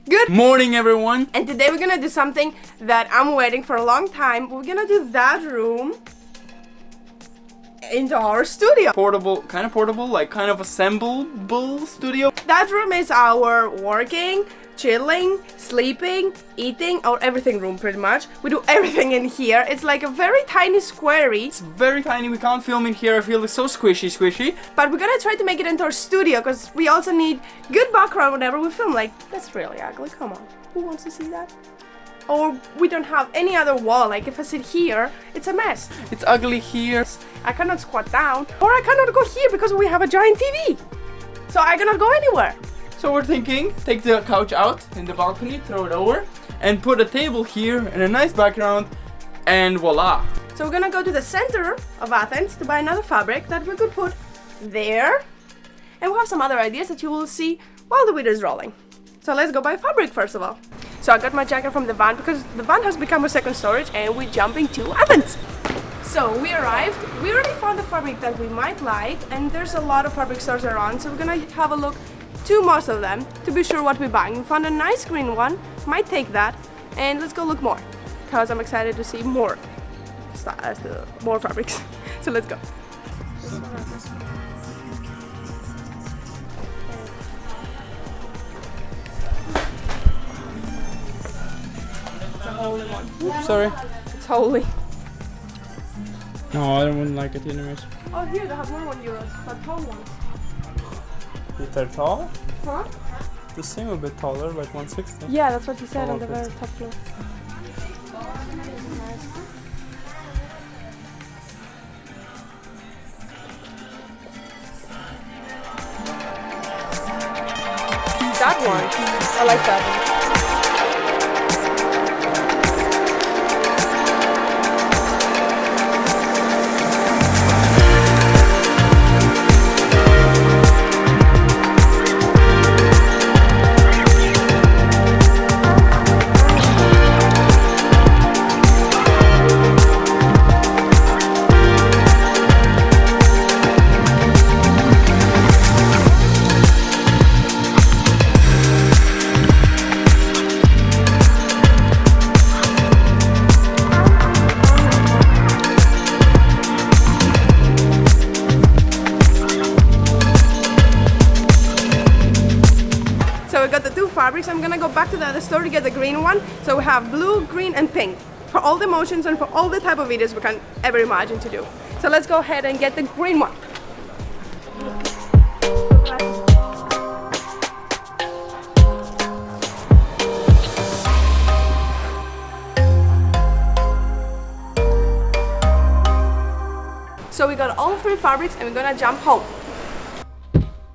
Good morning, everyone. And today we're gonna do something that I'm waiting for a long time. We're gonna do that room into our studio. Portable, like kind of assemblable studio. That room is our working, chilling, sleeping, eating, or everything room pretty much. We do everything in here. It's like a very tiny squarey. It's very tiny, we can't film in here. I feel it's so squishy. But we're gonna try to make it into our studio because we also need good background whenever we film. Like, that's really ugly, come on. Who wants to see that? Or we don't have any other wall. Like if I sit here, it's a mess. It's ugly here. I cannot squat down, or I cannot go here because we have a giant TV. So I cannot go anywhere. So we're thinking, take the couch out in the balcony, throw it over, and put a table here and a nice background, and voila. So we're gonna go to the center of Athens to buy another fabric that we could put there. And we'll have some other ideas that you will see while the video is rolling. So let's go buy fabric first of all. So I got my jacket from the van because the van has become a second storage and we're jumping to Athens. So we arrived, we already found the fabric that we might like, and there's a lot of fabric stores around, so we're gonna have a look to most of them to be sure what we're buying. We found a nice green one, might take that, and let's go look more because I'm excited to see more more fabrics. So let's go. It's a holy one. Oops, sorry. It's holy. No, I wouldn't like it anyways. Oh, here they have more €1, but tall ones. They're tall? Huh? They seem a bit taller, like 160. Yeah, that's what he said on the okay. very top floor. That one, I like that one. Fabrics. I'm gonna go back to the other store to get the green one. So we have blue, green, and pink for all the emotions and for all the type of videos we can ever imagine to do. So let's go ahead and get the green one. So we got all 3 fabrics and we're gonna jump home.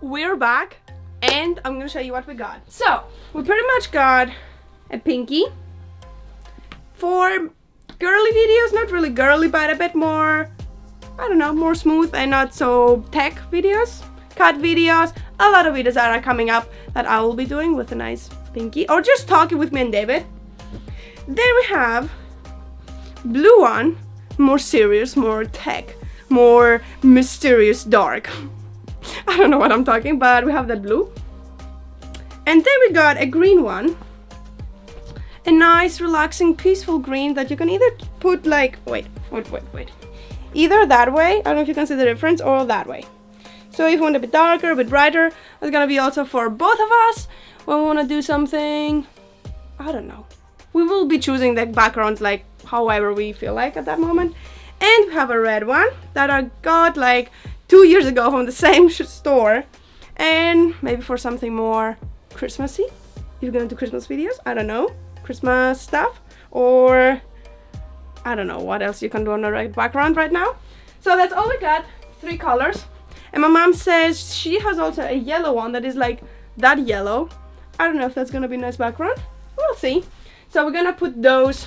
We're back. And I'm gonna show you what we got. So, we pretty much got a pinky for girly videos, not really girly, but a bit more, I don't know, more smooth and not so tech videos, cut videos, a lot of videos that are coming up that I will be doing with a nice pinky, or just talking with me and David. Then we have blue one, more serious, more tech, more mysterious, dark. I don't know what I'm talking, but we have that blue. And then we got a green one. A nice, relaxing, peaceful green that you can either put like, wait. Either that way, I don't know if you can see the difference, or that way. So if you want a bit darker, a bit brighter, it's gonna be also for both of us. When we wanna do something, I don't know. We will be choosing the backgrounds like however we feel like at that moment. And we have a red one that I got like 2 years ago from the same store, and maybe for something more Christmassy, if you're gonna do Christmas videos, I don't know, Christmas stuff, or I don't know what else you can do on the right background right now. So that's all we got, 3 colors. And my mom says she has also a yellow one that is like that yellow. I don't know if that's gonna be a nice background, we'll see. So we're gonna put those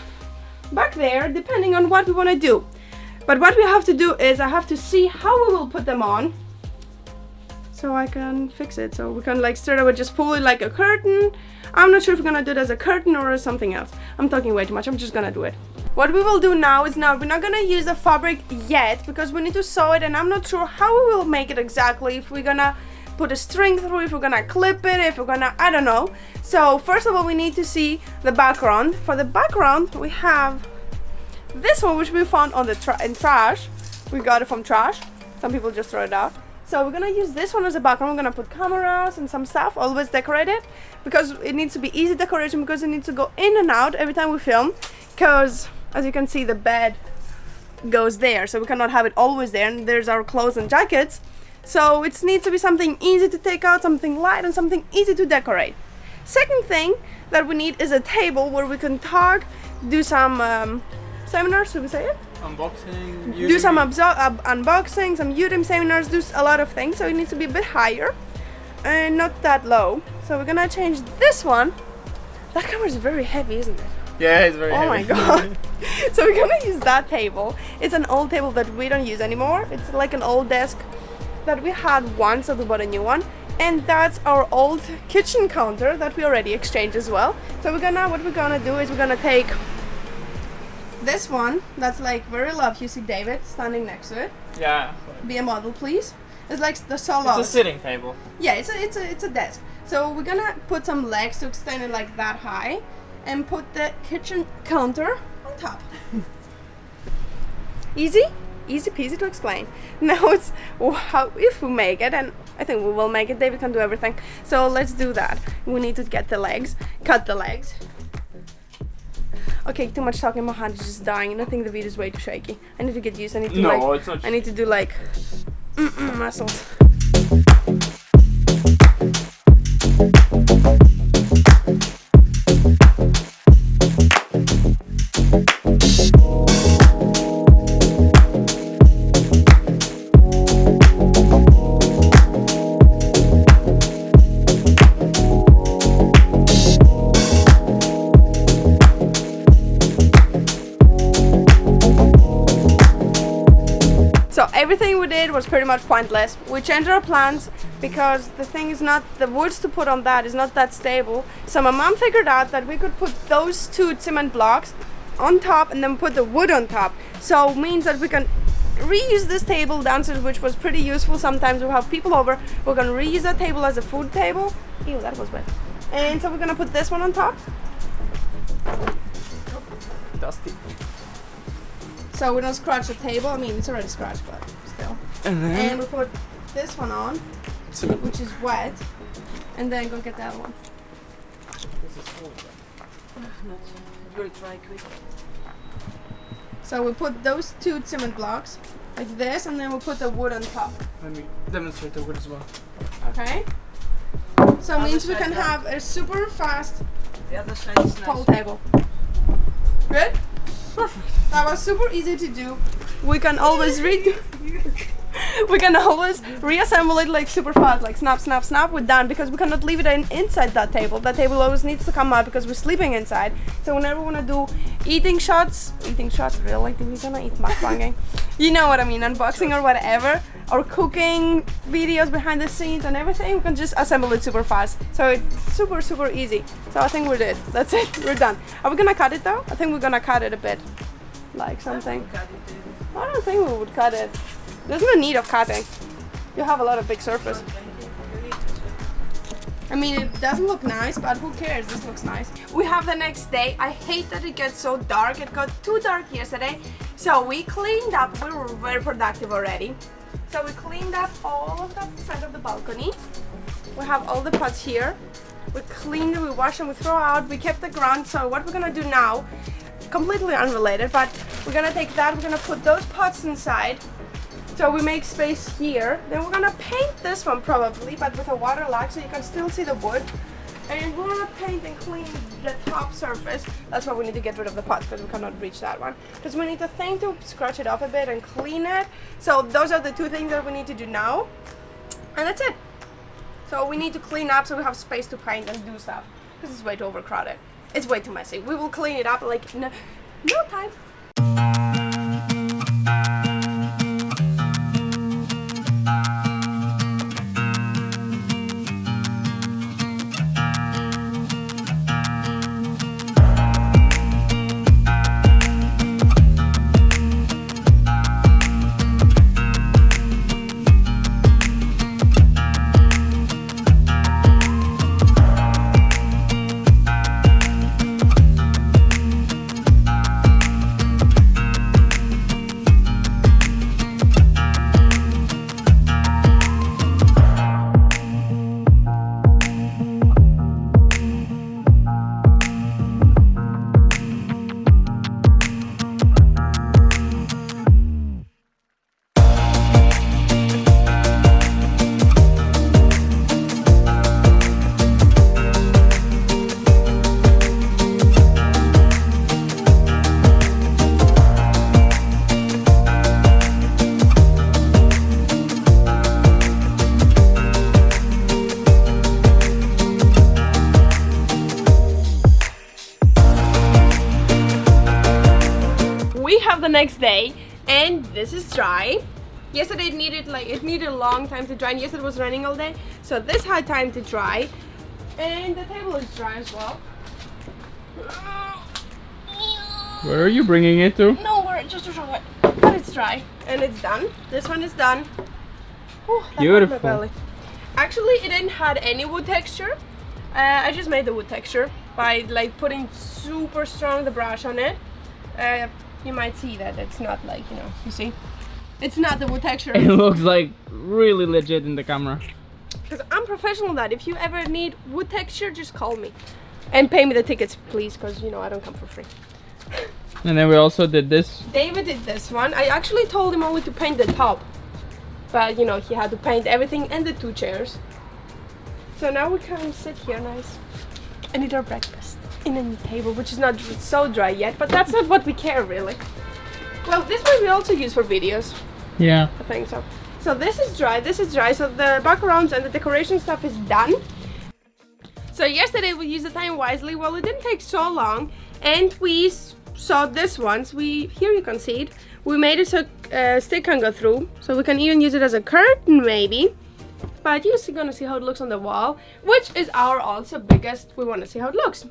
back there depending on what we want to do. But what we have to do is I have to see how we will put them on so I can fix it. So we can like straight away just pull it like a curtain. I'm not sure if we're gonna do it as a curtain or as something else. I'm talking way too much, I'm just gonna do it. What we will do now is we're not gonna use the fabric yet because we need to sew it, and I'm not sure how we will make it exactly. If we're gonna put a string through, if we're gonna clip it, if we're gonna, I don't know. So first of all, we need to see the background. For the background, we have this one, which we found on the in trash. We got it from trash. Some people just throw it out. So we're gonna use this one as a background. We're gonna put cameras and some stuff, always decorated, because it needs to be easy decoration, because it needs to go in and out every time we film, because as you can see, the bed goes there, so we cannot have it always there, and there's our clothes and jackets. So it needs to be something easy to take out, something light, and something easy to decorate. Second thing that we need is a table where we can talk, do some seminars, should we say it? Unboxing, do some unboxing, some Udemy seminars, do a lot of things. So it needs to be a bit higher and not that low. So we're gonna change this one. That camera is very heavy, isn't it? Yeah, it's very heavy. Oh my god. So we're gonna use that table. It's an old table that we don't use anymore. It's like an old desk that we had once, so we bought a new one. And that's our old kitchen counter that we already exchanged as well. So what we're gonna do is we're gonna take this one that's like very lovely. You see David standing next to it. Yeah. Be a model, please. It's like the solo. It's a sitting table. Yeah, it's a desk. So we're gonna put some legs to extend it like that high, and put the kitchen counter on top. Easy peasy to explain. Now it's how if we make it, and I think we will make it. David can do everything. So let's do that. We need to get the legs, cut the legs. Okay, too much talking, my hand is just dying, and I think the video is way too shaky. I need to get used. I need to it's not. I need to do like muscles. So everything we did was pretty much pointless. We changed our plans because the thing is not, the woods to put on that is not that stable. So my mom figured out that we could put those two cement blocks on top and then put the wood on top. So it means that we can reuse this table downstairs, which was pretty useful. Sometimes we have people over, we're gonna reuse that table as a food table. Ew, that was wet. And so we're gonna put this one on top. Dusty. So we don't scratch the table. I mean, it's already scratched, but still. And we put this one on, which is wet, and then go get the other one. So we put those two cement blocks like this, and then we'll put the wood on top. Let me demonstrate the wood as well. Okay? So it means we can have a super fast tall table. Good? Perfect. That was super easy to do. We can always reassemble it like super fast, like snap, snap, snap, we're done, because we cannot leave it inside that table. That table always needs to come out because we're sleeping inside. So whenever we want to do eating shots, really? Do we gonna eat mukbanging? You know what I mean, unboxing or whatever, or cooking videos behind the scenes and everything, we can just assemble it super fast. So it's super, super easy. So I think we're good. That's it, we're done. Are we gonna cut it though? I think we're gonna cut it a bit. Like something. I don't think we would cut it. There's no need of cutting. You have a lot of big surface. I mean, it doesn't look nice, but who cares? This looks nice. We have the next day. I hate that it gets so dark. It got too dark yesterday. So we cleaned up. We were very productive already. So we cleaned up all of the front of the balcony. We have all the pots here. We cleaned them, we washed them, we throw out. We kept the ground. So what we're gonna do now, completely unrelated, but we're gonna take that, we're gonna put those pots inside. So we make space here. Then we're gonna paint this one probably, but with a waterlock so you can still see the wood. And we're gonna paint and clean the top surface. That's why we need to get rid of the pots, because we cannot reach that one. Because we need the thing to scratch it off a bit and clean it. So those are the two things that we need to do now. And that's it. So we need to clean up so we have space to paint and do stuff. Because it's way too overcrowded. It's way too messy. We will clean it up like in no time. the next day, and this is dry. Yesterday it needed a long time to dry, and yesterday was raining all day, so this had time to dry, and the table is dry as well. Where are you bringing it to? Nowhere, just to show it, but it's dry and it's done. This one is done. Oh, Beautiful. My belly. Actually, it didn't have any wood texture. I just made the wood texture by like putting super strong the brush on it. You might see that it's not like, you know, you see? It's not the wood texture. It looks like really legit in the camera. Because I'm professional at that. If you ever need wood texture, just call me. And pay me the tickets, please, because, you know, I don't come for free. And then we also did this. David did this one. I actually told him only to paint the top. But, you know, he had to paint everything and the 2 chairs. So now we can sit here nice and eat our breakfast in a table, which is not so dry yet, but that's not what we care really. Well, this one we also use for videos. Yeah. I think so. So this is dry, so the backgrounds and the decoration stuff is done. So yesterday we used the time wisely. Well, it didn't take so long, and we saw this one. So here you can see it. We made it so stick can go through, so we can even use it as a curtain maybe. But you're gonna see how it looks on the wall, which is our also biggest. We want to see how it looks.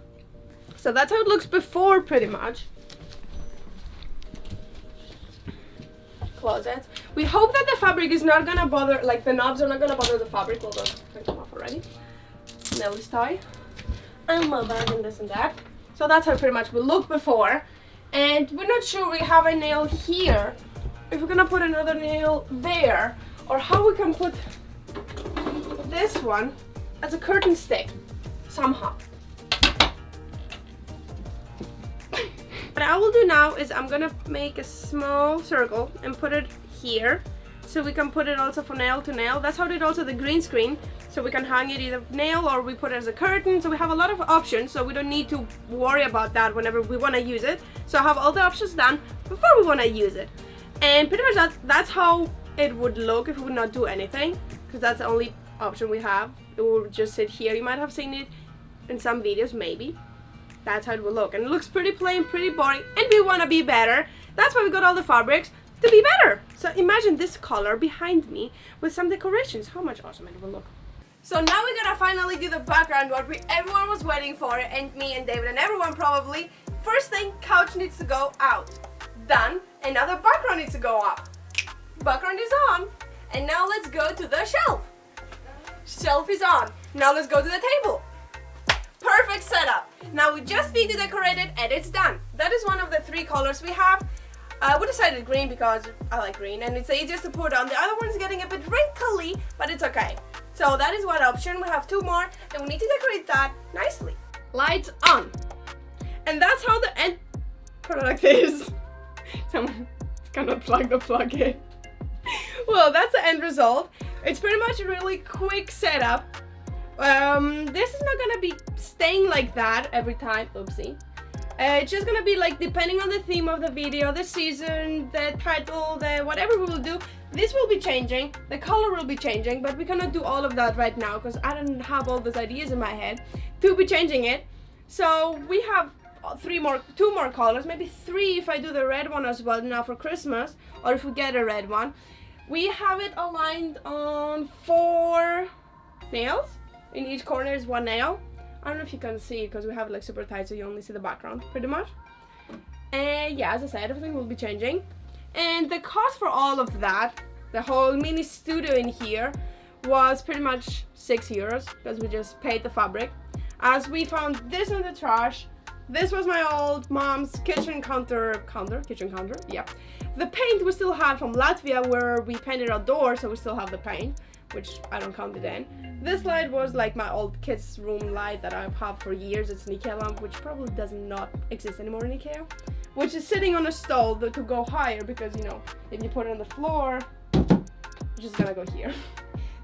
So that's how it looks before, pretty much. Closet. We hope that the fabric is not gonna bother, like the knobs are not gonna bother the fabric. Well, those can come off already. Nelly's tie. And my bag and this and that. So that's how pretty much we look before. And we're not sure we have a nail here. If we're gonna put another nail there, or how we can put this one as a curtain stick somehow. What I will do now is I'm gonna make a small circle and put it here, so we can put it also from nail to nail. That's how we did also the green screen, so we can hang it either nail or we put it as a curtain. So we have a lot of options, so we don't need to worry about that whenever we want to use it. So I have all the options done before we want to use it, and pretty much that's how it would look if we would not do anything, because that's the only option we have. It will just sit here. You might have seen it in some videos, maybe. That's how it will look, and it looks pretty plain, pretty boring, and we want to be better. That's why we got all the fabrics, to be better. So imagine this color behind me with some decorations. How much awesome it will look. So now we're gonna finally do the background, what everyone was waiting for, and me and David and everyone probably. First thing, couch needs to go out. Done. Another background needs to go up. Background is on, and now let's go to the shelf. Shelf is on. Now let's go to the table. Perfect setup. Now we just need to decorate it, and it's done. That is one of the 3 colors we have. We decided green because I like green and it's the easiest to put on. The other one's getting a bit wrinkly, but it's okay. So that is one option. We have 2 more, and we need to decorate that nicely. Lights on. And that's how the end product is. Someone cannot plug the plug in. Well, that's the end result. It's pretty much a really quick setup. This is not gonna be staying like that every time. Oopsie. It's just gonna be like depending on the theme of the video, the season, the title, the whatever we will do. This will be changing, the color will be changing, but we cannot do all of that right now because I don't have all those ideas in my head to be changing it. So we have 2 more colors, maybe 3 if I do the red one as well now for Christmas, or if we get a red one. We have it aligned on 4 nails. In each corner is 1 nail. I don't know if you can see because we have it like super tight, so you only see the background pretty much. And yeah, as I said, everything will be changing. And the cost for all of that, the whole mini studio in here, was pretty much €6 because we just paid the fabric. As we found this in the trash. This was my old mom's kitchen counter, yeah. The paint we still had from Latvia where we painted outdoors, so we still have the paint, which I don't count it in. This light was like my old kids' room light that I've had for years. It's an IKEA lamp, which probably does not exist anymore in IKEA, which is sitting on a stall to go higher because, you know, if you put it on the floor, it's just gonna go here.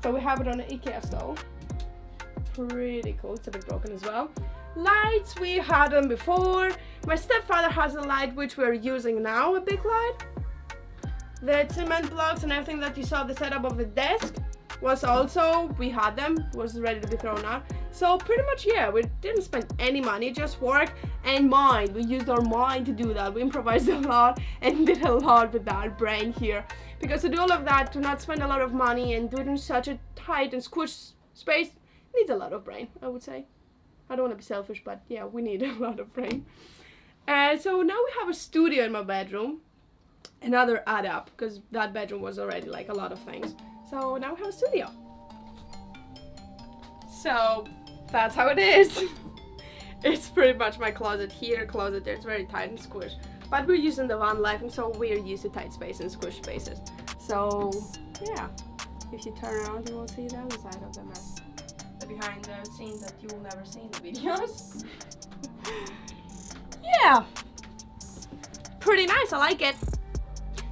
So we have it on an IKEA stall. Pretty cool. It's a bit broken as well. Lights, we had them before. My stepfather has a light which we're using now, a big light. The cement blocks and everything that you saw, the setup of the desk, was also, we had them, was ready to be thrown out. So pretty much, yeah, we didn't spend any money, just work and mind. We used our mind to do that. We improvised a lot and did a lot with our brain here. Because to do all of that, to not spend a lot of money and do it in such a tight and squished space, needs a lot of brain, I would say. I don't want to be selfish, but yeah, we need a lot of brain. So now we have a studio in my bedroom. Another add up, because that bedroom was already like a lot of things. So now we have a studio. So that's how it is. It's pretty much my closet here, closet there. It's very tight and squished. But we're using the van life, and so we're used to tight space and squished spaces. So yeah, if you turn around, you will see the other side of the mess. The behind the scenes that you will never see in the videos. Yeah, pretty nice. I like it.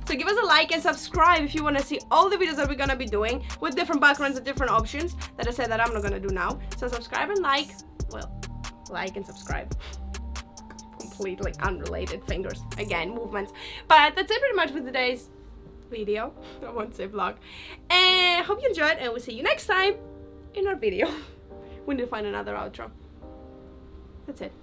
So give us a like and subscribe if you want to see all the videos that we're gonna be doing with different backgrounds and different options that I said that I'm not gonna do now. So subscribe and like, well, like and subscribe. Completely unrelated fingers, again, movements. But that's it pretty much for today's video. I won't say vlog. And hope you enjoyed, and we'll see you next time in our video. We need to find another outro. That's it.